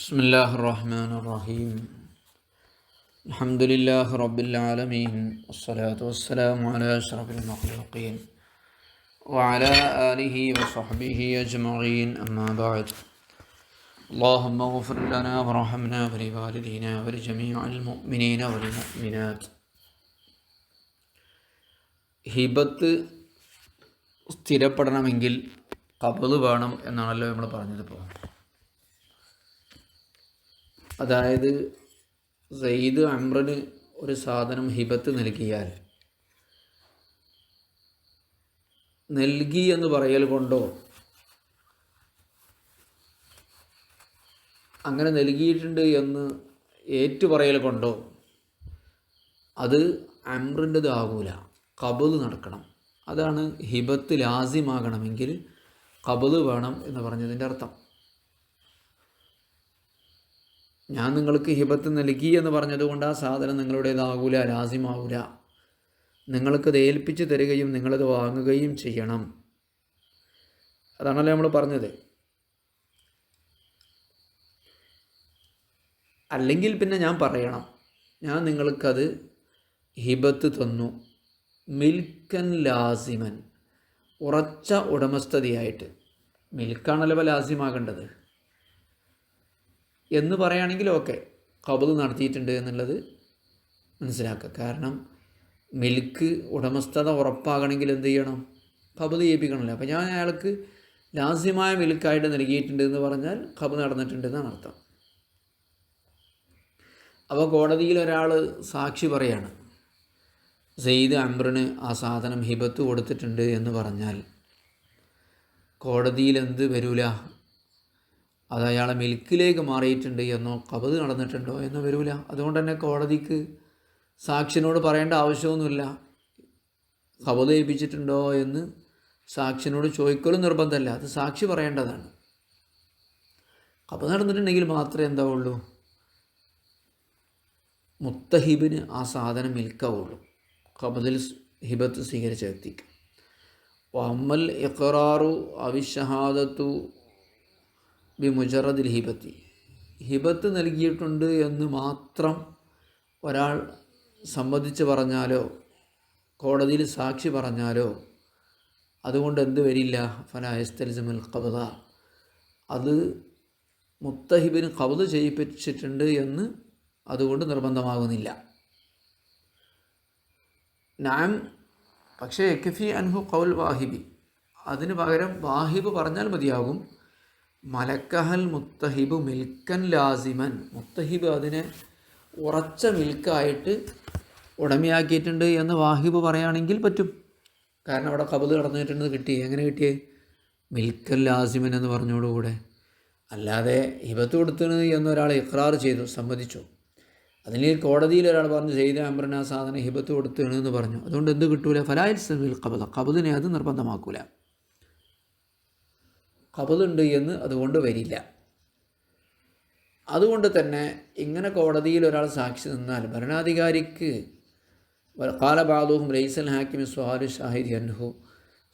بسم الله الرحمن الرحيم الحمد لله رب العالمين والصلاة والسلام على أشرف المخلوقين وعلى آله وصحبه أجمعين أما بعد اللهم اغفر لنا وارحمنا ولوالدينا ولجميع المؤمنين والمؤمنات. ഹിബത്ത് സ്ഥിരപ്പെടണമെങ്കിൽ ഖബള് വേണം എന്നാണല്ലോ നമ്മൾ പറഞ്ഞതിപ്പോൾ. അതായത് സെയ്ദ് അംറിന് ഒരു സാധനം ഹിബത്ത് നൽകിയാൽ നൽകി എന്ന് പറയൽ കൊണ്ടോ അങ്ങനെ നൽകിയിട്ടുണ്ട് എന്ന് ഏറ്റുപറയൽ കൊണ്ടോ അത് അംറിൻ്റെതാകൂല, ഖബള് നടക്കണം. അതാണ് ഹിബത്ത് ലാസിമാകണമെങ്കിൽ ഖബള് വേണം എന്ന് പറഞ്ഞതിൻ്റെ അർത്ഥം. ഞാൻ നിങ്ങൾക്ക് ഹിബത്ത് നൽകി എന്ന് പറഞ്ഞതുകൊണ്ട് ആ സാധനം നിങ്ങളുടേതാകൂല, ലാസിമാവൂല. നിങ്ങൾക്കത് ഏൽപ്പിച്ച് തരികയും നിങ്ങളത് വാങ്ങുകയും ചെയ്യണം. അതാണല്ലോ നമ്മൾ പറഞ്ഞത്. അല്ലെങ്കിൽ പിന്നെ ഞാൻ പറയണം, ഞാൻ നിങ്ങൾക്കത് ഹിബത്ത് തന്നു മിൽക്കൻ ലാസിമൻ, ഉറച്ച ഉടമസ്ഥതയായിട്ട്. മിൽക്കാണല്ലോ ലാസിമാകേണ്ടത് എന്ന് പറയുകയാണെങ്കിൽ ഓക്കെ, ഖബള് നടത്തിയിട്ടുണ്ട് എന്നുള്ളത് മനസ്സിലാക്കുക. കാരണം മിൽക്ക് ഉടമസ്ഥത ഉറപ്പാകണമെങ്കിൽ എന്ത് ചെയ്യണം? ഖബള് ചെയ്യിപ്പിക്കണമല്ലോ. അപ്പോൾ ഞാൻ അയാൾക്ക് ലാസ്യമായ മിൽക്കായിട്ട് നൽകിയിട്ടുണ്ട് എന്ന് പറഞ്ഞാൽ ഖബള് നടന്നിട്ടുണ്ട് എന്നാണ് അർത്ഥം. അപ്പോൾ കോടതിയിൽ ഒരാൾ സാക്ഷി പറയാണ് സെയ്ദ് അംറിന് ആ സാധനം ഹിബത്ത് കൊടുത്തിട്ടുണ്ട് എന്ന് പറഞ്ഞാൽ കോടതിയിൽ എന്ത് വരൂല? അത് അയാളെ മിൽക്കിലേക്ക് മാറിയിട്ടുണ്ട് എന്നോ ഖബള് നടന്നിട്ടുണ്ടോ എന്നോ വരില്ല. അതുകൊണ്ട് തന്നെ കോടതിക്ക് സാക്ഷിനോട് പറയേണ്ട ആവശ്യമൊന്നുമില്ല. ഖബള് ഏൽപ്പിച്ചിട്ടുണ്ടോ എന്ന് സാക്ഷിനോട് ചോദിക്കലും നിർബന്ധമല്ല, അത് സാക്ഷി പറയേണ്ടതാണ്. ഖബള് നടന്നിട്ടുണ്ടെങ്കിൽ മാത്രമേ എന്താവുള്ളൂ? മുത്തഹിബിന് ആ സാധനം മിൽക്കാവുള്ളൂ, ഖബളിൽ ഹിബത്ത് സ്വീകരിച്ച വ്യക്തിക്ക്. വഅമ്മൽ ഇഖ്റാറു അവിഷഹാദത്തു ബിമുജറദിൽ ഹിബത്തി, ഹിബത്ത് നൽകിയിട്ടുണ്ട് എന്ന് മാത്രം ഒരാൾ സമ്മതിച്ച് പറഞ്ഞാലോ കോടതിയിൽ സാക്ഷി പറഞ്ഞാലോ അതുകൊണ്ട് എന്ത് വരില്ല? ഫലാ യസ്തൽസിമുൽ ഖബ്ള, അത് മുത്തഹിബിന് ഖബ്ള് ചെയ്യിപ്പിച്ചിട്ടുണ്ട് എന്ന് അതുകൊണ്ട് നിർബന്ധമാകുന്നില്ല. നാം പക്ഷേ യക്ഫി അൻഹു ഖൗൽ വാഹിബി, അതിന് പകരം വാഹിബ് പറഞ്ഞാൽ മതിയാകും. മലക്കഹൽ മുത്തഹിബ് മിൽക്കൻ ലാസിമൻ, മുത്തഹിബ് അതിനെ ഉറച്ച മിൽക്കായിട്ട് ഉടമയാക്കിയിട്ടുണ്ട് എന്ന് വാഹിബ് പറയുകയാണെങ്കിൽ പറ്റും. കാരണം അവിടെ ഖബള് നടന്നിട്ടുണ്ട് കിട്ടി. എങ്ങനെ കിട്ടിയേ? മിൽക്കൻ ലാസിമൻ എന്ന് പറഞ്ഞോടുകൂടെ. അല്ലാതെ ഹിബത്ത് കൊടുത്തണ് എന്നൊരാൾ ഇഖ്റാർ ചെയ്തു, സമ്മതിച്ചു. അതിന് കോടതിയിൽ ഒരാൾ പറഞ്ഞു സെയ്ദ് അംറിന് ആ സാധനം ഹിബത്ത് കൊടുത്തണ് എന്ന് പറഞ്ഞു, അതുകൊണ്ട് എന്ത് കിട്ടൂല? ഫലാ യൽസമുൽ ഖബ്ള, ഖബ്ളിനെ അത് നിർബന്ധമാക്കൂല. ഖബളുണ്ട് എന്ന് അതുകൊണ്ട് വരില്ല. അതുകൊണ്ട് തന്നെ ഇങ്ങനെ കോടതിയിൽ ഒരാൾ സാക്ഷി നിന്നാൽ ഭരണാധികാരിക്ക് ഖാല ബഅദുഹും ലൈസൽ ഹാക്കിമി സുആലു ഷാഹിദി അൻഹു,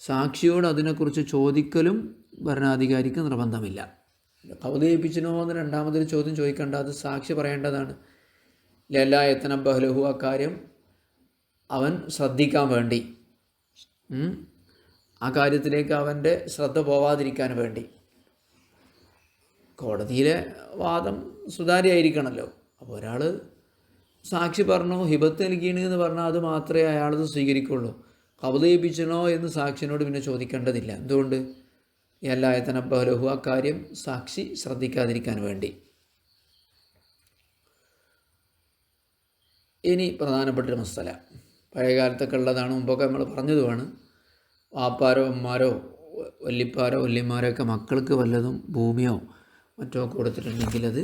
സാക്ഷിയോട് അതിനെക്കുറിച്ച് ചോദിക്കലും ഭരണാധികാരിക്ക് നിർബന്ധമില്ല. ഖബള് ചെയ്യിപ്പിച്ചിനോ എന്ന് രണ്ടാമതൊരു ചോദ്യം ചോദിക്കേണ്ട, അത് സാക്ഷി പറയേണ്ടതാണ്. ലല്ലാ യതനബ്ബഹു ലഹു, അക്കാര്യം അവൻ ശ്രദ്ധിക്കാൻ വേണ്ടി, ആ കാര്യത്തിലേക്ക് അവൻ്റെ ശ്രദ്ധ പോവാതിരിക്കാൻ വേണ്ടി. കോടതിയിലെ വാദം സുതാര്യമായിരിക്കണമല്ലോ. അപ്പോൾ ഒരാൾ സാക്ഷി പറഞ്ഞു ഹിബത്ത് നൽകിയാണ് എന്ന് പറഞ്ഞാൽ അത് മാത്രമേ അയാളത് സ്വീകരിക്കുള്ളൂ. ഖബള് ചെയ്യിപ്പിച്ചണോ എന്ന് സാക്ഷിനോട് പിന്നെ ചോദിക്കേണ്ടതില്ല. എന്തുകൊണ്ട്? എല്ലാ യതനബ്ബഹു ലഹു, ആ കാര്യം സാക്ഷി ശ്രദ്ധിക്കാതിരിക്കാൻ വേണ്ടി. ഇനി പ്രധാനപ്പെട്ടൊരു മസല, പഴയകാലത്തൊക്കെ ഉള്ളതാണ്, മുമ്പൊക്കെ നമ്മൾ പറഞ്ഞതുമാണ്. വാപ്പാരോ ഉമ്മാരോ വല്ലിപ്പാരോ വല്യന്മാരോ ഒക്കെ മക്കൾക്ക് വല്ലതും ഭൂമിയോ മറ്റോ കൊടുത്തിട്ടുണ്ടെങ്കിൽ അത്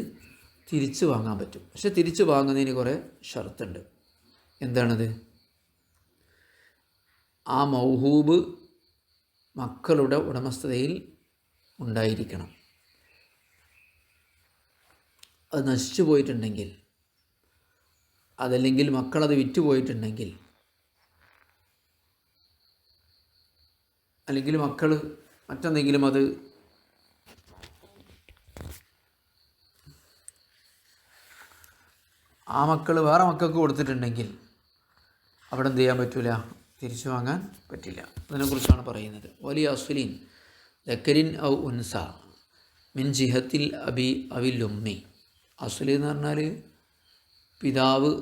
തിരിച്ചു വാങ്ങാൻ പറ്റും. പക്ഷെ തിരിച്ചു വാങ്ങുന്നതിന് കുറേ ഷർത്തുണ്ട്. എന്താണത്? ആ മൗഹൂബ് മക്കളുടെ ഉടമസ്ഥതയിൽ ഉണ്ടായിരിക്കണം. അത് നശിച്ചു പോയിട്ടുണ്ടെങ്കിൽ, അതല്ലെങ്കിൽ മക്കളത് വിറ്റുപോയിട്ടുണ്ടെങ്കിൽ, അല്ലെങ്കിൽ മക്കൾ മറ്റെന്തെങ്കിലും അത് ആ മക്കൾ വേറെ മക്കൾക്ക് കൊടുത്തിട്ടുണ്ടെങ്കിൽ അവിടെ എന്ത് ചെയ്യാൻ പറ്റില്ല, തിരിച്ചു വാങ്ങാൻ പറ്റില്ല. അതിനെക്കുറിച്ചാണ് പറയുന്നത്. വലിയ അസുലിൻ ദക്കരിൻ ഔ ഉൻസ മിൻ ജിഹത്തിൽ അബി അവിൽ ഉമ്മി. അസുലി എന്ന് പറഞ്ഞാൽ പിതാവ്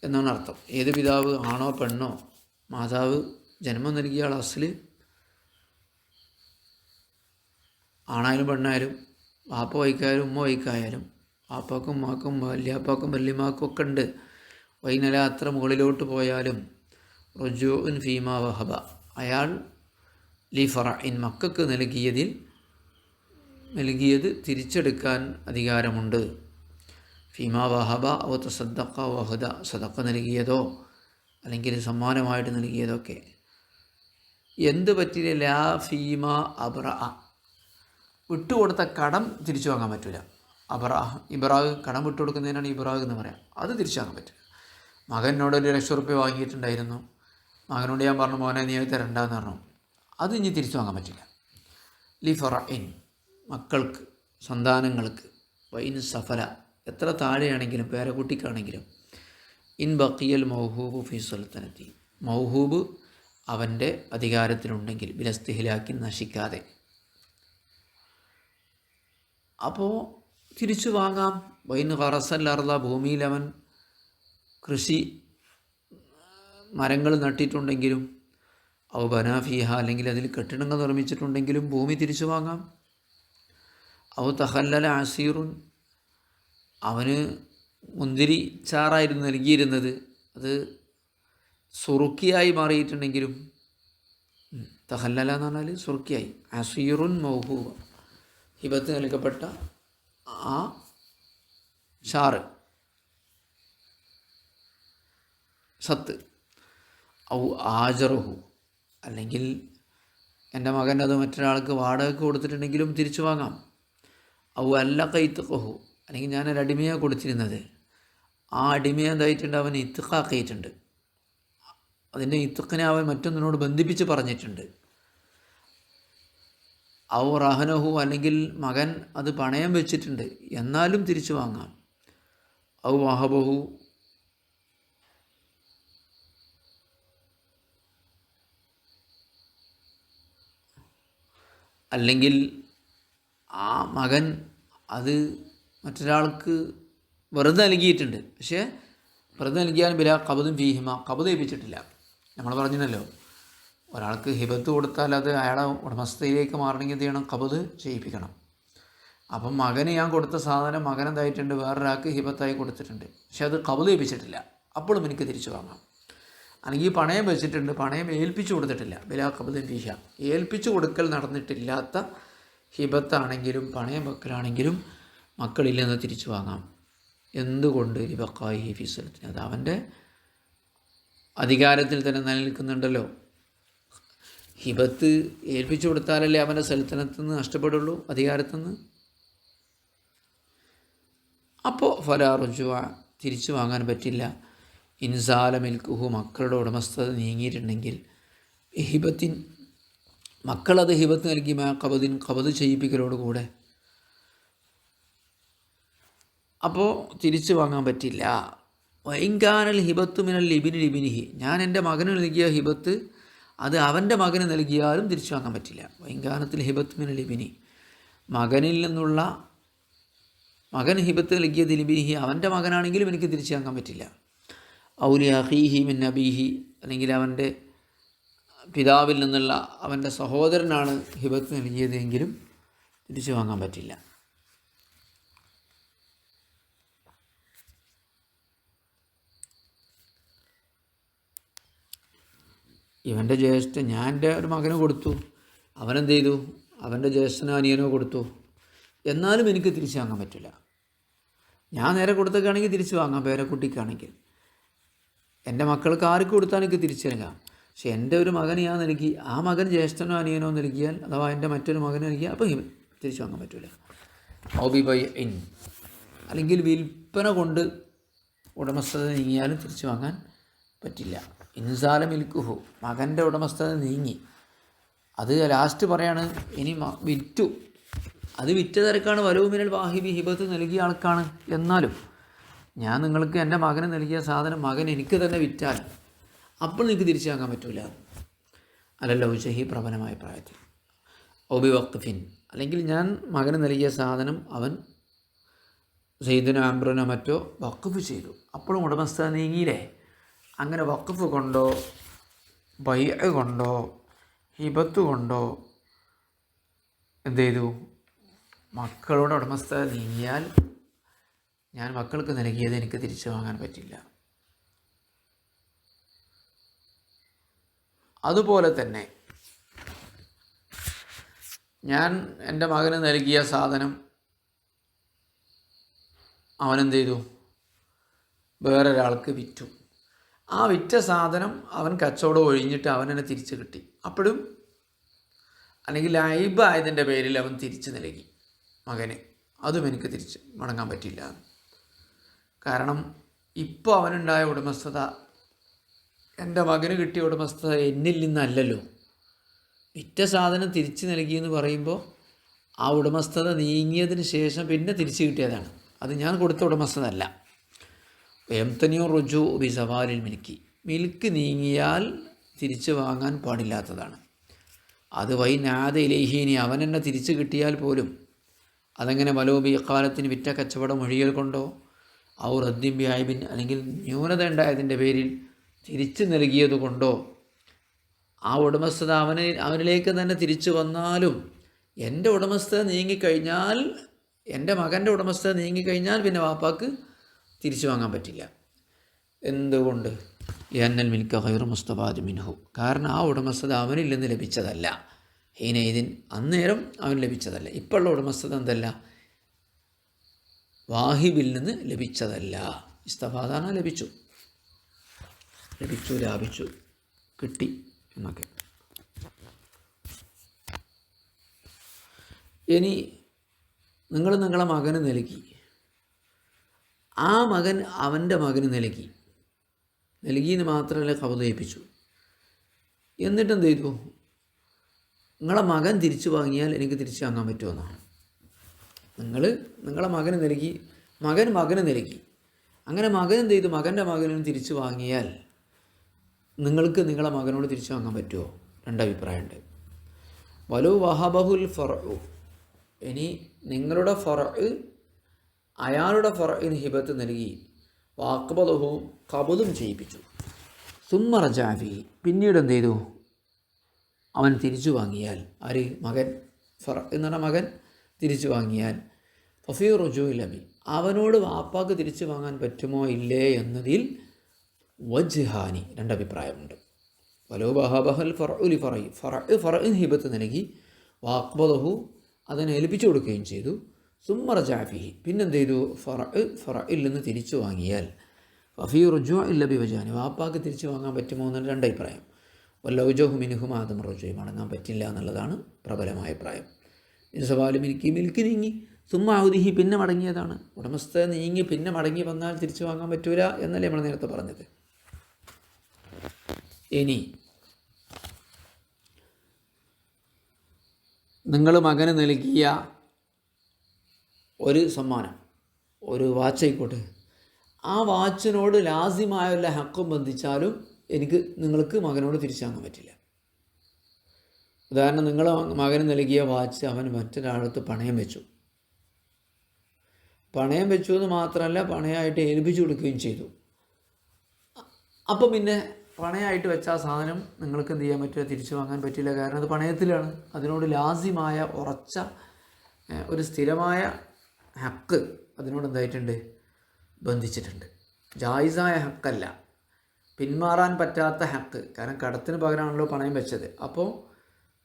എന്നാണ് അർത്ഥം. ഏത് പിതാവ്, ആണോ പെണ്ണോ, മാതാവ് ജന്മം നൽകിയ ആൾ അസ്ല്, ആണായാലും പെണ്ണായാലും, വാപ്പ വൈക്കായാലും ഉമ്മ വൈക്കായാലും, വാപ്പാക്കും ഉമ്മാക്കും വല്യാപ്പാക്കും വല്യമാക്കും ഒക്കെ ഉണ്ട്. വൈനല അത്ര മുകളിലോട്ട് പോയാലും റുജൂഉൻ ഫീമാ വഹബ, അയാൾ ലി ഫറഇൻ മക്കൾക്ക് നൽകിയത് തിരിച്ചെടുക്കാൻ അധികാരമുണ്ട്. ഫീമാ വഹബ ഔ തസദ്ദഖ വഹദ, സദഖ നൽകിയതോ അല്ലെങ്കിൽ സമ്മാനമായിട്ട് നൽകിയതൊക്കെ. എന്ത് പറ്റില്ല, ലാ ഫീമാ അബ്ര, വിട്ടുകൊടുത്ത കടം തിരിച്ചു വാങ്ങാൻ പറ്റില്ല. ഇബ്രാഗ്, കടം വിട്ടുകൊടുക്കുന്നതിനാണ് ഇബ്രാഗ് എന്ന് പറയാം. അത് തിരിച്ചു വാങ്ങാൻ പറ്റില്ല. മകനോട് 1,00,000 റുപ്യ വാങ്ങിയിട്ടുണ്ടായിരുന്നു, മകനോട് ഞാൻ പറഞ്ഞു മോനെ നീ തരണ്ടെന്ന് പറഞ്ഞു, അത് ഇനി തിരിച്ചു വാങ്ങാൻ പറ്റില്ല. ലി ഫറഇൻ മക്കൾക്ക്, സന്താനങ്ങൾക്ക്, വൈൻ സഫല എത്ര താഴെയാണെങ്കിലും പേരക്കുട്ടിക്കാണെങ്കിലും, ഇൻ ബക്കിയൽ മൗഹൂബ് ഫി സുൽത്തനത്തി, മൗഹൂബ് അവൻ്റെ അധികാരത്തിലുണ്ടെങ്കിൽ ബിലസ്തിഹിലാക്കി നശിക്കാതെ, അപ്പോൾ തിരിച്ചു വാങ്ങാം. വൈൻ ഖറസല്ലർദ, ഭൂമിയിൽ അവൻ കൃഷി മരങ്ങൾ നട്ടിട്ടുണ്ടെങ്കിലും, ഔ ബനാഫിഹ അല്ലെങ്കിൽ അതിൽ കെട്ടിടങ്ങൾ നിർമ്മിച്ചിട്ടുണ്ടെങ്കിലും ഭൂമി തിരിച്ചു വാങ്ങാം. ഔ തഹല്ലല അസീറുൻ, അവന് മുന്തിരി ചാറായിരുന്നു നൽകിയിരുന്നത്, അത് സുറുക്കിയായി മാറിയിട്ടുണ്ടെങ്കിലും, തഹല്ലല എന്ന് പറഞ്ഞാൽ സുറുക്കിയായി. അസീറുൻ മൗഹൂബ, ഹിബത്ത് നൽകപ്പെട്ട ആ ഷാറ്, സത്ത്. ഔ ആജറുഹു, അല്ലെങ്കിൽ എൻ്റെ മകൻ അത് മറ്റൊരാൾക്ക് വാടകയ്ക്ക് കൊടുത്തിട്ടുണ്ടെങ്കിലും തിരിച്ചു വാങ്ങാം. ഔ അല്ല കൈത്തുഖഹു, അല്ലെങ്കിൽ ഞാനൊരു അടിമയെ കൊടുത്തിരുന്നത്, ആ അടിമയെ എന്തായിട്ടുണ്ട്, അവൻ ഇത്തുഖാക്കിയിട്ടുണ്ട്, അതിൻ്റെ ഇത്തുഖിനെ അവൻ മറ്റൊന്നിനോട് ബന്ധിപ്പിച്ച് പറഞ്ഞിട്ടുണ്ട്. ഔ റഹനഹു, അല്ലെങ്കിൽ മകൻ അത് പണയം വെച്ചിട്ടുണ്ട്, എന്നാലും തിരിച്ചു വാങ്ങാം. ഔ വഹബഹു, അല്ലെങ്കിൽ ആ മകൻ അത് മറ്റൊരാൾക്ക് വെറുതെ നൽകിയിട്ടുണ്ട്, പക്ഷേ വെറുതെ നൽകിയാലും ബിലാ കബദും ഫീഹിമ, കബദ് ഏൽപ്പിച്ചിട്ടില്ല. നമ്മൾ പറഞ്ഞല്ലോ, ഒരാൾക്ക് ഹിബത്ത് കൊടുത്താൽ അത് അയാളെ ഉടമസ്ഥയിലേക്ക് മാറണമെങ്കിൽ എന്ത് ചെയ്യണം, കബദ് ചെയ്യിപ്പിക്കണം. അപ്പം മകന് ഞാൻ കൊടുത്ത സാധനം മകൻ എന്തായിട്ടുണ്ട്, വേറൊരാൾക്ക് ഹിബത്തായി കൊടുത്തിട്ടുണ്ട്, പക്ഷെ അത് കബദ് ഏൽപ്പിച്ചിട്ടില്ല, അപ്പോഴും എനിക്ക് തിരിച്ചു വാങ്ങാം. അല്ലെങ്കിൽ പണയം വെച്ചിട്ടുണ്ട്, പണയം ഏൽപ്പിച്ചു കൊടുത്തിട്ടില്ല, ബിലാ കബദ് ഫീഹ, ഏൽപ്പിച്ചു കൊടുക്കൽ നടന്നിട്ടില്ലാത്ത ഹിബത്താണെങ്കിലും പണയം വെക്കലാണെങ്കിലും മക്കളിൽ നിന്ന് തിരിച്ചു വാങ്ങാം. എന്തുകൊണ്ട്, ലിബഖായിഹി ഫീ സുൽത്തനി, അത് അവൻ്റെ അധികാരത്തിൽ തന്നെ നിലനിൽക്കുന്നുണ്ടല്ലോ. ഹിബത്ത് ഏൽപ്പിച്ചു കൊടുത്താലല്ലേ അവൻ്റെ സൽത്തനത്തിൽ നിന്ന് നഷ്ടപ്പെടുള്ളൂ, അധികാരത്തിൽ നിന്ന്. അപ്പോൾ ഫലാ റുജുവ, തിരിച്ചു വാങ്ങാൻ പറ്റില്ല. ഇൻസാല മിൽക്കുഹു, മക്കളുടെ ഉടമസ്ഥത നീങ്ങിയിട്ടുണ്ടെങ്കിൽ, ഹിബത്തിൻ മക്കളത് ഹിബത്ത് നൽകി കബദിൻ, കബദ് ചെയ്യിപ്പിക്കലോടുകൂടെ, അപ്പോൾ തിരിച്ചു വാങ്ങാൻ പറ്റില്ല. വൈങ്കാനൽ ഹിബത്തു മിനൽ ലിബിനി ലിബിനിഹി, ഞാൻ എൻ്റെ മകന് നൽകിയ ഹിബത്ത് അത് അവൻ്റെ മകന് നൽകിയാലും തിരിച്ചു വാങ്ങാൻ പറ്റില്ല. വൈങ്കാനത്തിൽ ഹിബത്ത് മിനൽ ലിബിനി, മകനിൽ നിന്നുള്ള, മകൻ ഹിബത്ത് നൽകിയത് ലിബിനിഹി, അവൻ്റെ മകനാണെങ്കിലും എനിക്ക് തിരിച്ചു വാങ്ങാൻ പറ്റില്ല. ഔലി അഖീഹി മിൻ അബീഹി, അല്ലെങ്കിൽ അവൻ്റെ പിതാവിൽ നിന്നുള്ള അവൻ്റെ സഹോദരനാണ് ഹിബത്ത് നൽകിയതെങ്കിലും തിരിച്ചു വാങ്ങാൻ പറ്റില്ല. ഇവൻ്റെ ജ്യേഷ്ഠൻ, ഞാൻ എൻ്റെ ഒരു മകന് കൊടുത്തു, അവനെന്ത് ചെയ്തു, അവൻ്റെ ജ്യേഷ്ഠനോ അനിയനോ കൊടുത്തു, എന്നാലും എനിക്ക് തിരിച്ചു വാങ്ങാൻ പറ്റില്ല. ഞാൻ നേരെ കൊടുത്തൊക്കെയാണെങ്കിൽ തിരിച്ചു വാങ്ങാം, പേരക്കുട്ടിക്കാണെങ്കിൽ. എൻ്റെ മക്കൾക്ക് ആർക്ക് കൊടുത്താൽ എനിക്ക് തിരിച്ചു നൽകാം. പക്ഷെ എൻ്റെ ഒരു മകന് ഞാൻ നൽകി, ആ മകൻ ജ്യേഷ്ഠനോ അനിയനോ നൽകിയാൽ, അഥവാ എൻ്റെ മറ്റൊരു മകന് നൽകിയാൽ, അപ്പോൾ തിരിച്ചു വാങ്ങാൻ പറ്റില്ല. ഔബി ബൈ ഇൻ, അല്ലെങ്കിൽ വിൽപ്പന കൊണ്ട് ഉടമസ്ഥത നീങ്ങിയാലും തിരിച്ചു വാങ്ങാൻ പറ്റില്ല. ഇൻസാല മിൽക്കുഹു, മകൻ്റെ ഉടമസ്ഥത നീങ്ങി, അത് ലാസ്റ്റ് പറയാണ്, ഇനി വിറ്റു, അത് വിറ്റ തിരക്കാണ്, വലവുമിനൽ വാഹിബി, ഹിബത്ത് നൽകിയ ആൾക്കാണ്, എന്നാലും ഞാൻ നിങ്ങൾക്ക് എൻ്റെ മകന് നൽകിയ സാധനം മകൻ എനിക്ക് തന്നെ വിറ്റാൽ അപ്പോൾ നിങ്ങൾക്ക് തിരിച്ചു വാങ്ങാൻ പറ്റില്ല. അല്ലല്ലോ ഉച്ചഹി പ്രബലമായ പ്രായത്തിൽ ഒബി വഖഫിൻ, അല്ലെങ്കിൽ ഞാൻ മകന് നൽകിയ സാധനം അവൻ സെയ്ദിനോ അംബ്രനോ മറ്റോ വഖഫ് ചെയ്തു, അപ്പോഴും ഉടമസ്ഥത നീങ്ങിയില്ലേ. അങ്ങനെ വഖഫ് കൊണ്ടോ ബൈഅ കൊണ്ടോ ഹിബത്ത് കൊണ്ടോ എന്ത് ചെയ്തു, മക്കളുടെ ഉടമസ്ഥത നീങ്ങിയാൽ ഞാൻ മക്കൾക്ക് നൽകിയത് എനിക്ക് തിരിച്ചു വാങ്ങാൻ പറ്റില്ല. അതുപോലെ തന്നെ ഞാൻ എൻ്റെ മകന് നൽകിയ സാധനം അവനെന്ത് ചെയ്തു, വേറൊരാൾക്ക് വിറ്റു. ആ വിറ്റ സാധനം അവൻ കച്ചവടം ഒഴിഞ്ഞിട്ട് അവൻ തന്നെ തിരിച്ചു കിട്ടി. അപ്പോഴും അല്ലെങ്കിൽ അയ്ബായതിൻ്റെ പേരിൽ അവൻ തിരിച്ചു നൽകി മകന്, അതും എനിക്ക് തിരിച്ച് മടങ്ങാൻ പറ്റില്ല. കാരണം ഇപ്പോൾ അവനുണ്ടായ ഉടമസ്ഥത എൻ്റെ മകന് കിട്ടിയ ഉടമസ്ഥത എന്നിൽ നിന്നല്ലല്ലോ. വിറ്റ സാധനം തിരിച്ചു നൽകിയെന്ന് പറയുമ്പോൾ ആ ഉടമസ്ഥത നീങ്ങിയതിന് ശേഷം പിന്നെ തിരിച്ചു കിട്ടിയതാണ്, അത് ഞാൻ കൊടുത്ത ഉടമസ്ഥത അല്ല. എംതനിയോ റുജു ബി സവാലിൽ മിൽക്ക് നീങ്ങിയാൽ തിരിച്ചു വാങ്ങാൻ പാടില്ലാത്തതാണ്. അത് വൈനാദ ഇലൈഹീനി, അവൻ എന്നെ തിരിച്ചു കിട്ടിയാൽ പോലും അതെങ്ങനെ വലോബി ഇഖാലത്തിന് വിറ്റ കച്ചവടം ഒഴിയൽ കൊണ്ടോ ഔ റദ്ദിൻ ബി ഐബിൻ, അല്ലെങ്കിൽ ന്യൂനത ഉണ്ടായതിൻ്റെ പേരിൽ തിരിച്ചു നൽകിയത് കൊണ്ടോ ആ ഉടമസ്ഥത അവനിലേക്ക് തന്നെ തിരിച്ചു വന്നാലും എൻ്റെ ഉടമസ്ഥത നീങ്ങിക്കഴിഞ്ഞാൽ, എൻ്റെ മകൻ്റെ ഉടമസ്ഥത നീങ്ങിക്കഴിഞ്ഞാൽ പിന്നെ വാപ്പാക്ക് തിരിച്ചു വാങ്ങാൻ പറ്റില്ല. എന്തുകൊണ്ട്? ലിഅന്നൽ മിൽക ഗൈറു മുസ്തഫാദ് മിൻഹു, കാരണം ആ ഉടമസ്ഥത അവനിൽ നിന്ന് ലഭിച്ചതല്ല. ഹീനൈദിൻ, അന്നേരം അവൻ ലഭിച്ചതല്ല. ഇപ്പോഴുള്ള ഉടമസ്ഥത എന്തല്ല, വാഹിബിൽ നിന്ന് ലഭിച്ചതല്ല. ഇസ്തഫാദാന ലഭിച്ചു, ലാഭിച്ചു, കിട്ടി എന്നൊക്കെ. ഇനി നിങ്ങൾ നിങ്ങളെ മകന് നൽകി, ആ മകൻ അവൻ്റെ മകന് നൽകിയെന്ന് മാത്രമല്ല കബളിപ്പിച്ചു. എന്നിട്ട് എന്ത് ചെയ്തു, നിങ്ങളെ മകൻ തിരിച്ചു വാങ്ങിയാൽ എനിക്ക് തിരിച്ചു വാങ്ങാൻ പറ്റുമെന്നാണ്. നിങ്ങളെ മകന് നൽകി, മകന് നൽകി, അങ്ങനെ മകൻ എന്ത് ചെയ്തു, മകൻ്റെ മകനും തിരിച്ചു വാങ്ങിയാൽ നിങ്ങൾക്ക് നിങ്ങളെ മകനോട് തിരിച്ചു വാങ്ങാൻ പറ്റുമോ? രണ്ടഭിപ്രായമുണ്ട്. വലു വഹബഹുൽ ഫറഉ, ഇനി നിങ്ങളുടെ ഫറഉ അയാളുടെ ഫറഇന് ഹിബത്ത് നൽകി വാഖബദഹു, ഖബദും ചെയ്യിപ്പിച്ചു. സുമ്മ റജഅഫി, പിന്നീട് എന്ത് ചെയ്തു, അവൻ തിരിച്ചു വാങ്ങിയാൽ, ആര്, മകൻ, ഫറഅ് എന്ന് പറഞ്ഞ മകൻ തിരിച്ചു വാങ്ങിയാൽ ഫഫീ റുജൂഇൽ അബി, അവനോട് വാപ്പാക്ക് തിരിച്ചു വാങ്ങാൻ പറ്റുമോ ഇല്ലേ എന്നതിൽ വജ്ഹാനി, രണ്ടഭിപ്രായമുണ്ട്. വലോ ബഹബഹൽ ഫറഉ ലി ഫറഇ, ഫറഇന് ഹിബത്ത് നൽകി വാഖബദഹു, അതിനെ ഏൽപ്പിച്ചു കൊടുക്കുകയും ചെയ്തു. സുമ്മ റജഅഫിഹി, പിന്നെന്ത് ചെയ്തു, ഫറഇൽ നിന്ന് തിരിച്ചു വാങ്ങിയാൽ ഫഫീ റുജൂഇൽ അബി വജ്ഹാനി, വാപ്പാക്ക് തിരിച്ചു വാങ്ങാൻ പറ്റുമോ എന്നുള്ള രണ്ടഭിപ്രായം. വല്ലൗജഹു മിൻഹുമ ആദം റുജൂഇ, മടങ്ങാൻ പറ്റില്ല എന്നുള്ളതാണ് പ്രബലമായ അഭിപ്രായം. സവാല് മിൽക്ക് നീങ്ങി, സുമ്മ ഔദിഹി, പിന്നെ മടങ്ങിയതാണ്. ഉടമസ്ഥത നീങ്ങി പിന്നെ മടങ്ങി വന്നാൽ തിരിച്ചു വാങ്ങാൻ പറ്റൂല എന്നല്ലേ നമ്മൾ നേരത്തെ പറഞ്ഞത്. ഇനി നിങ്ങൾ മകന് നൽകിയ ഒരു സമ്മാനം, ഒരു വാച്ചായിക്കോട്ടെ, ആ വാച്ചിനോട് ലാസിമായ വല്ല ഹക്കും ബന്ധിച്ചാലും നിങ്ങൾക്ക് മകനോട് തിരിച്ചു വാങ്ങാൻ പറ്റില്ല. ഉദാഹരണം, നിങ്ങൾ മകന് നൽകിയ വാച്ച് അവൻ മറ്റൊരാളത്ത് പണയം വെച്ചു എന്ന് മാത്രമല്ല പണയമായിട്ട് ഏൽപ്പിച്ചു കൊടുക്കുകയും ചെയ്തു. അപ്പോൾ പിന്നെ പണയമായിട്ട് വെച്ച ആ സാധനം നിങ്ങൾക്ക് എന്ത് ചെയ്യാൻ പറ്റില്ല, തിരിച്ചു വാങ്ങാൻ പറ്റില്ല. കാരണം അത് പണയത്തിലാണ്. അതിനോട് ലാസിമായ ഉറച്ച ഒരു സ്ഥിരമായ ഹക്ക് അതിനോട് എന്തായിട്ടുണ്ട്, ബന്ധിച്ചിട്ടുണ്ട്. ജായിസായ ഹക്കല്ല, പിന്മാറാൻ പറ്റാത്ത ഹക്ക്. കാരണം കടത്തിന് പകരമാണല്ലോ പണയം വെച്ചത്. അപ്പോൾ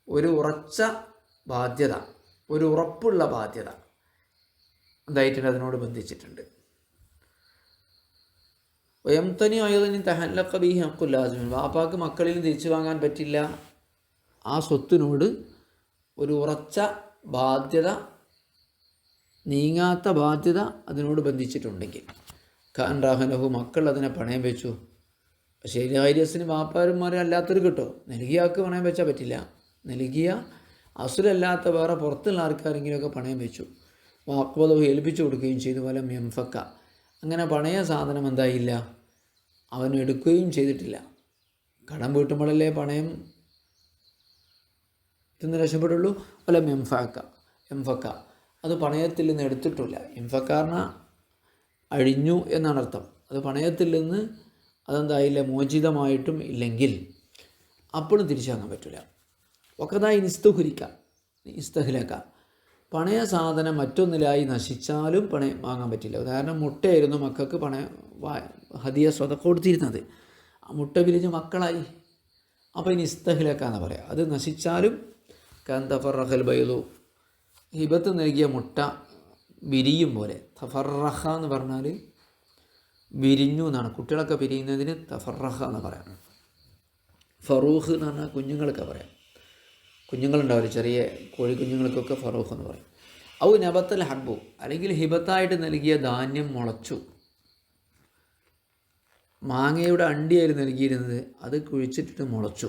ഒരു ഉറച്ച ബാധ്യത, ഒരു ഉറപ്പുള്ള ബാധ്യത എന്തായിട്ടുണ്ട്, അതിനോട് ബന്ധിച്ചിട്ടുണ്ട്. വയംതനി ആയതിന് തഹല്ലഖ ബിഹി ഹഖുൽ ലാസിം, വാപ്പാക്ക് മക്കളിൽ തിരിച്ചു വാങ്ങാൻ പറ്റില്ല. ആ സ്വത്തിനോട് ഒരു ഉറച്ച ബാധ്യത, നീങ്ങാത്ത ബാധ്യത അതിനോട് ബന്ധിച്ചിട്ടുണ്ടെങ്കിൽ, ഖാൻ റാഹനഹു, മക്കൾ അതിനെ പണയം വെച്ചു. പക്ഷേ ഐരിയസിന് വാപ്പാരന്മാരെ അല്ലാത്തൊരു കിട്ടോ, നൽകിയ ആൾക്ക് പണയം വെച്ചാൽ പറ്റില്ല. നൽകിയ അസുലല്ലാത്ത വേറെ പുറത്തുള്ള ആൾക്കാരെങ്കിലുമൊക്കെ പണയം വെച്ചു. വാക്വതവ് ഏൽപ്പിച്ചു കൊടുക്കുകയും ചെയ്തു. വലം യംഫക്ക, അങ്ങനെ പണയ സാധനം എന്തായില്ല, അവൻ എടുക്കുകയും ചെയ്തിട്ടില്ല. കടം വീട്ടുമ്പോഴല്ലേ പണയം എന്ന് രക്ഷപ്പെടുള്ളൂ. അല്ല എംഫക്ക അത് പണയത്തിൽ നിന്ന് എടുത്തിട്ടില്ല. എംഫക്കാറിന അഴിഞ്ഞു എന്നാണ് അർത്ഥം. അത് പണയത്തിൽ നിന്ന് അതെന്തായില്ല, മോചിതമായിട്ടും ഇല്ലെങ്കിൽ അപ്പോഴും തിരിച്ചു വാങ്ങാൻ പറ്റില്ല. ഒക്കതായി ഇസ്തഹ്ലക്ക പണയ സാധനം മറ്റൊന്നിലായി നശിച്ചാലും പണയം വാങ്ങാൻ പറ്റില്ല. ഉദാഹരണം, മുട്ടയായിരുന്നു മക്കൾക്ക് ഹദിയ സ്വതക്ക കൊടുത്തിരുന്നത്. ആ മുട്ട വിരിഞ്ഞ് മക്കളായി, അപ്പോൾ ഇനി ഇസ്തഹ്ലക്ക എന്ന് പറയാം. അത് നശിച്ചാലും തഫറഹൽ ബൈദു ഹിബത്ത് നൽകിയ മുട്ട വിരിയും പോലെ. തഫറഹ എന്ന് പറഞ്ഞാൽ വിരിഞ്ഞു എന്നാണ്. കുട്ടികളൊക്കെ പിരിയുന്നതിന് തഫറഹ എന്ന് പറയാം. ഫറൂഖ് എന്ന് പറഞ്ഞാൽ കുഞ്ഞുങ്ങളൊക്കെ പറയാം. കുഞ്ഞുങ്ങളുണ്ടാവില്ല, ചെറിയ കോഴിക്കുഞ്ഞുങ്ങൾക്കൊക്കെ ഫറൂഖ് എന്ന് പറയും. ഔ നബത്തൽ ഹബ്ബു അല്ലെങ്കിൽ ഹിബത്തായിട്ട് നൽകിയ ധാന്യം മുളച്ചു. മാങ്ങയുടെ അണ്ടിയായിരുന്നു നൽകിയിരുന്നത്, അത് കുഴിച്ചിട്ടിട്ട് മുളച്ചു,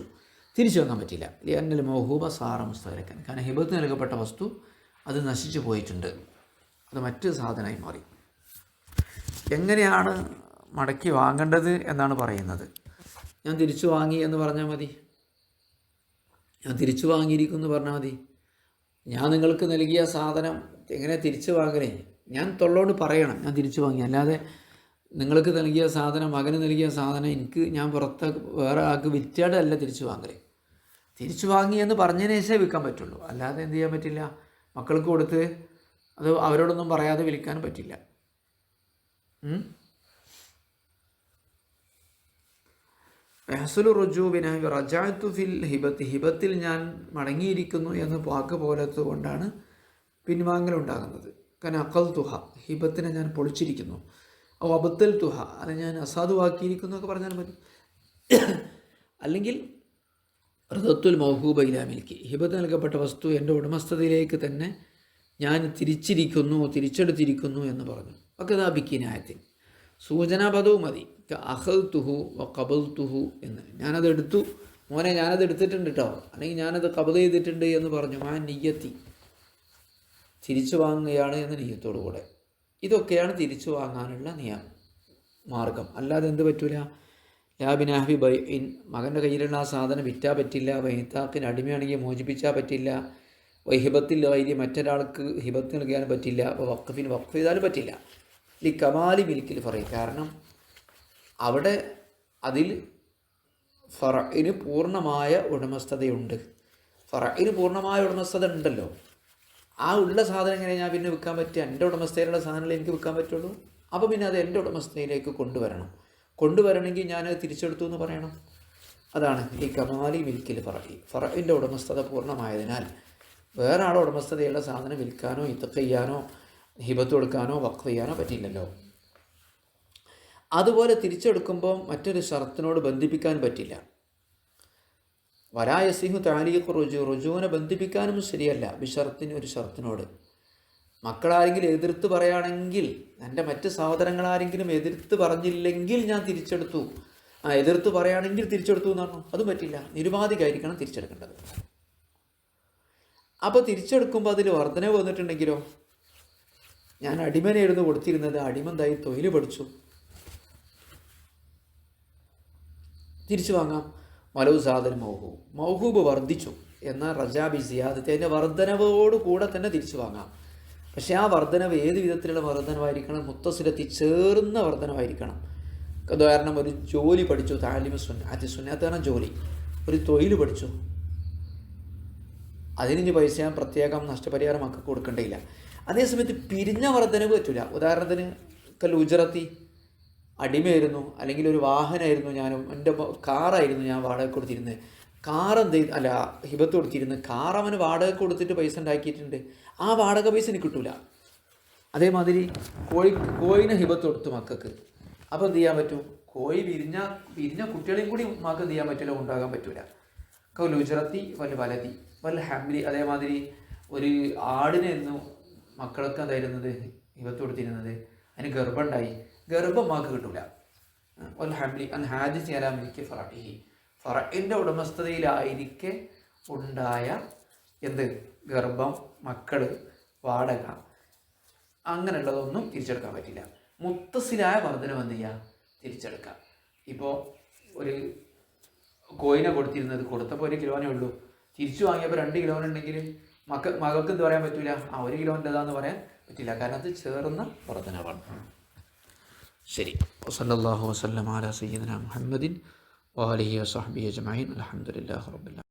തിരിച്ചു വെക്കാൻ പറ്റില്ല. ലിയന്നൽ മൗഹൂബ സാറ മുസ്തഹലക്കൻ, കാരണം ഹിബത്ത് നൽകപ്പെട്ട വസ്തു അത് നശിച്ചു പോയിട്ടുണ്ട്, അത് മറ്റ് സാധനമായി മാറി. എങ്ങനെയാണ് മടക്കി വാങ്ങേണ്ടത് എന്നാണ് പറയുന്നത്. ഞാൻ തിരിച്ചു വാങ്ങി എന്ന് പറഞ്ഞാൽ മതി, ഞാൻ തിരിച്ചു വാങ്ങിയിരിക്കും എന്ന് പറഞ്ഞാൽ മതി. ഞാൻ നിങ്ങൾക്ക് നൽകിയ സാധനം എങ്ങനെ തിരിച്ചു വാങ്ങലേ, ഞാൻ തൊള്ളോട് പറയണം ഞാൻ തിരിച്ചു വാങ്ങി. അല്ലാതെ നിങ്ങൾക്ക് നൽകിയ സാധനം, മകന് നൽകിയ സാധനം ഞാൻ പുറത്ത് വേറെ ആൾക്ക് വിറ്റാടല്ല തിരിച്ചു വാങ്ങലേ. തിരിച്ചു വാങ്ങി എന്ന് പറഞ്ഞതിന് ശേഷമേ വിൽക്കാൻ പറ്റുള്ളൂ. അല്ലാതെ എന്ത് ചെയ്യാൻ പറ്റില്ല, മക്കൾക്ക് കൊടുത്ത് അത് അവരോടൊന്നും പറയാതെ വിൽക്കാൻ പറ്റില്ല. എഹ്സുലു റുജൂബിന റജഅതു ഫിൽ ഹിബത്ത്, ഹിബത്തിൽ ഞാൻ മടങ്ങിയിരിക്കുന്നു എന്ന് വാക്ക് പോലത്തെ കൊണ്ടാണ് പിൻവാങ്ങലുണ്ടാകുന്നത്. കാരണം അക്കൽ തുഹ, ഹിബത്തിനെ ഞാൻ പൊളിച്ചിരിക്കുന്നു. ഓ അബത്തൽ തുഹ, അത് ഞാൻ അസാധുവാക്കിയിരിക്കുന്നു ഒക്കെ പറഞ്ഞാൽ മതി. അല്ലെങ്കിൽ റദത്തുൽ മൗഹൂബ ഇലാ മിൽക്കി, ഹിബത്ത് നൽകപ്പെട്ട വസ്തു എൻ്റെ ഉടമസ്ഥതയിലേക്ക് തന്നെ ഞാൻ തിരിച്ചെടുത്തിരിക്കുന്നു എന്ന് പറഞ്ഞു. ഒക്കെ ബിക്കിനായത്തിൽ സൂചനാപദവും മതി. അഹൽ തുഹു കബൽ തുഹു എന്ന്, ഞാനത് എടുത്തു മോനെ, ഞാനത് എടുത്തിട്ടുണ്ട് കേട്ടോ, അല്ലെങ്കിൽ ഞാനത് കബൽ ചെയ്തിട്ടുണ്ട് എന്ന് പറഞ്ഞു. ആ നിയ്യത്തി തിരിച്ചു വാങ്ങുകയാണ് എന്ന നിയ്യത്തോടു കൂടെ. ഇതൊക്കെയാണ് തിരിച്ചു വാങ്ങാനുള്ള മാർഗം. അല്ലാതെ എന്ത് പറ്റൂല, ലാബിനാഹി ബൈഇൻ, മകൻ്റെ കയ്യിലുള്ള ആ സാധനം വിറ്റാൽ പറ്റില്ല. വൈത്താക്കിന് അടിമയാണെങ്കിൽ മോചിപ്പിച്ചാൽ പറ്റില്ല. വൈഹിബത്തിൽ വൈദ്യ മറ്റൊരാൾക്ക് ഹിബത്ത് നൽകാൻ പറ്റില്ല. വഖഫിന് വഖഫ് ചെയ്താലും പറ്റില്ല. ഈ കമാലി മിൽക്കിൽ പറയും, കാരണം അവിടെ അതിൽ ഫറഇന് പൂർണ്ണമായ ഉടമസ്ഥതയുണ്ട്. ഫറഇന് പൂർണ്ണമായ ഉടമസ്ഥത ഉണ്ടല്ലോ. ആ ഉള്ള സാധനം എങ്ങനെ ഞാൻ പിന്നെ വിൽക്കാൻ പറ്റുക? എൻ്റെ ഉടമസ്ഥയിലുള്ള സാധനങ്ങൾ എനിക്ക് വിൽക്കാൻ പറ്റുള്ളൂ. അപ്പോൾ പിന്നെ അത് എൻ്റെ ഉടമസ്ഥയിലേക്ക് കൊണ്ടുവരണമെങ്കിൽ ഞാനത് തിരിച്ചെടുത്തു എന്ന് പറയണം. അതാണ് ഈ കമാലി മിൽക്കിൽ ഫറഇൻ്റെ ഉടമസ്ഥത പൂർണ്ണമായതിനാൽ വേറെ ആളെ ഉടമസ്ഥതയുള്ള സാധനം വിൽക്കാനോ ഇത്തഖ് ചെയ്യാനോ ഹിബത്ത് കൊടുക്കാനോ വഖഫ് ചെയ്യാനോ പറ്റില്ലല്ലോ. അതുപോലെ തിരിച്ചെടുക്കുമ്പോൾ മറ്റൊരു ഷർത്തിനോട് ബന്ധിപ്പിക്കാൻ പറ്റില്ല. വലായസിഹു താലീഖ് റുജൂവിനെ ബന്ധിപ്പിക്കാനും ശരിയല്ല. ബിഷർത്തിന്, ഒരു ഷർത്തിനോട്. മക്കളാരെങ്കിലും എതിർത്ത് പറയുകയാണെങ്കിൽ, എൻ്റെ മറ്റ് സഹോദരങ്ങളാരെങ്കിലും എതിർത്ത് പറഞ്ഞില്ലെങ്കിൽ ഞാൻ തിരിച്ചെടുത്തു, എതിർത്ത് പറയുകയാണെങ്കിൽ തിരിച്ചെടുത്തു എന്ന് പറഞ്ഞു, അതും പറ്റില്ല. നിരുപാധികമായിരിക്കണം തിരിച്ചെടുക്കേണ്ടത്. അപ്പോൾ തിരിച്ചെടുക്കുമ്പോൾ അതിൽ വർധനവ് വന്നിട്ടുണ്ടെങ്കിലോ, ഞാൻ അടിമനായിരുന്നു കൊടുത്തിരുന്നത്, അടിമ എന്തായി തൊഴിൽ പഠിച്ചു, തിരിച്ചു വാങ്ങാം. വലവ് സാധനം മൗഹൂബ് വർദ്ധിച്ചു, എന്നാൽ റജാബി സിയാദത്ത്, അതിൻ്റെ വർധനവോട് കൂടെ തന്നെ തിരിച്ചു വാങ്ങാം. പക്ഷേ ആ വർധനവ് ഏത് വിധത്തിലുള്ള വർധനവായിരിക്കണം? മുത്തസിലത്തിൽ ചേർന്ന വർധനവായിരിക്കണം. ഉദാഹരണം, ഒരു ജോലി പഠിച്ചു, താലിമ സുന്നത്താണ് ജോലി, ഒരു തൊഴിൽ പഠിച്ചു, അതിന് പൈസ പ്രത്യേകം നഷ്ടപരിഹാരം മക്കൾക്ക് കൊടുക്കേണ്ടയില്ല. അതേസമയത്ത് പിരിഞ്ഞ വർധനവ് പറ്റില്ല. ഉദാഹരണത്തിന് ഉജറത്തി, അടിമയായിരുന്നു, അല്ലെങ്കിൽ ഒരു വാഹനമായിരുന്നു, എൻ്റെ കാറായിരുന്നു ഞാൻ വാടക കൊടുത്തിരുന്നത്, കാർ ഹിബത്ത് കൊടുത്തിരുന്നത്, കാർ അവന് വാടക കൊടുത്തിട്ട് പൈസ ഉണ്ടാക്കിയിട്ടുണ്ട്, ആ വാടക പൈസ എനിക്ക് കിട്ടൂല. അതേമാതിരി കോഴിനെ ഹിബത്ത് കൊടുത്തു മക്കൾക്ക്, അപ്പോൾ എന്ത് ചെയ്യാൻ പറ്റും? കോഴി വിരിഞ്ഞ കുട്ടികളെയും കൂടി മക്കൾക്ക് എന്ത് ചെയ്യാൻ പറ്റില്ല, ഉണ്ടാകാൻ പറ്റൂല. കൗലുജറത്തി വലതി ഹംലി, അതേമാതിരി ഒരു ആടിനായിരുന്നു മക്കളൊക്കെ എന്തായിരുന്നത് ഹിബത്ത് കൊടുത്തിരുന്നത്, അതിന് ഗർഭമുണ്ടായി, ഗർഭം മാക്ക് കിട്ടൂല. ഹംലി ഹാജിസ് അലാമിക്ക് ഫറഇൻ്റെ ഉടമസ്ഥതയിലായിരിക്കെ ഉണ്ടായ ഗർഭം, മക്കൾ, വാടക, അങ്ങനെയുള്ളതൊന്നും തിരിച്ചെടുക്കാൻ പറ്റില്ല. മുത്തസിലായ വർധനവ് എന്ത് ചെയ്യുക, തിരിച്ചെടുക്കുക. ഇപ്പോൾ ഒരു കോയിനെ കൊടുത്തിരുന്നത് കൊടുത്തപ്പോൾ 1 കിലോനേ ഉള്ളൂ, തിരിച്ചു വാങ്ങിയപ്പോൾ 2 കിലോനുണ്ടെങ്കിൽ മകൾക്ക് എന്ത് പറയാൻ പറ്റില്ല, 1 കിലോൻ്റെതാന്ന് പറയാൻ പറ്റില്ല, കാരണം അത് ചേർന്ന വർധനവാണ്. ശരി. വസല്ലല്ലാഹു വസല്ലമ അലാ സയ്യിദിനാ മുഹമ്മദിൻ വആലിഹി വസഹ്ബിഹി അജ്മഈൻ. അൽഹംദുലില്ലാഹി റബ്ബിൽ ആലമീൻ.